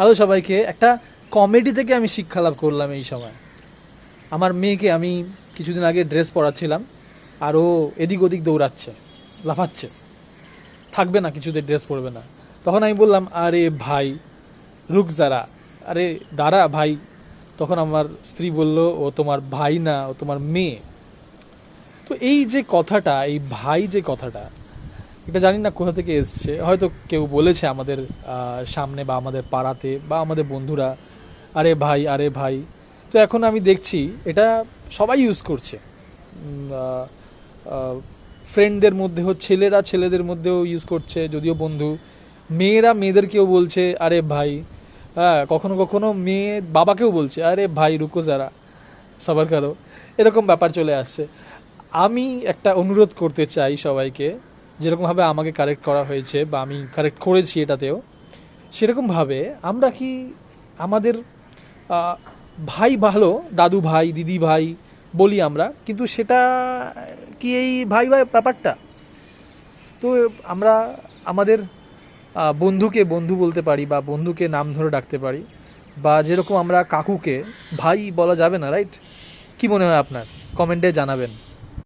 Hello সবাইকে। একটা comedy থেকে আমি শিক্ষা লাভ করলাম এই সময়। আমার মেয়েকে আমি কিছুদিন আগে ড্রেস পরাচ্ছিলাম, আর ও এদিক ওদিক দৌড়াচ্ছে, লাফাচ্ছে, থাকবে না, কিছুতে ড্রেস পরবে না। তখন আমি বললাম, আরে ভাই রুক যারা, আরে দাঁড়া ভাই। তখন আমার স্ত্রী বলল, ও তোমার ভাই না, ও তোমার মেয়ে। তো এই যে কথাটা, এই ভাই যে কথাটা, এটা জানি না কোথা থেকে এসছে, হয়তো কেউ বলেছে আমাদের সামনে বা আমাদের পাড়াতে বা আমাদের বন্ধুরা, আরে ভাই আরে ভাই। তো এখন আমি দেখছি এটা সবাই ইউজ করছে। ফ্রেন্ডদের মধ্যেও ছেলেরা ছেলেদের মধ্যেও ইউজ করছে, যদিও বন্ধু। মেয়েরা মেয়েদেরকেও বলছে আরে ভাই। হ্যাঁ, কখনো কখনো মেয়ে বাবাকেও বলছে আরে ভাই রুকো যারা, সবার কারো, এরকম ব্যাপার চলে আসছে। আমি একটা অনুরোধ করতে চাই সবাইকে, যেরকমভাবে আমাকে কারেক্ট করা হয়েছে বা আমি কারেক্ট করেছি এটাতেও, সেরকমভাবে আমরা কি আমাদের আহ, ভাই ভালো, দাদু ভাই দিদি ভাই বলি আমরা, কিন্তু সেটা কি এই ভাই ভাই ব্যাপারটা? তো আমরা আমাদের বন্ধুকে বন্ধু বলতে পারি বা বন্ধুকে নাম ধরে ডাকতে পারি, বা যেরকম আমরা কাকুকে ভাই বলা যাবে না, রাইট? কি মনে হয় আপনার? কমেন্টে জানাবেন।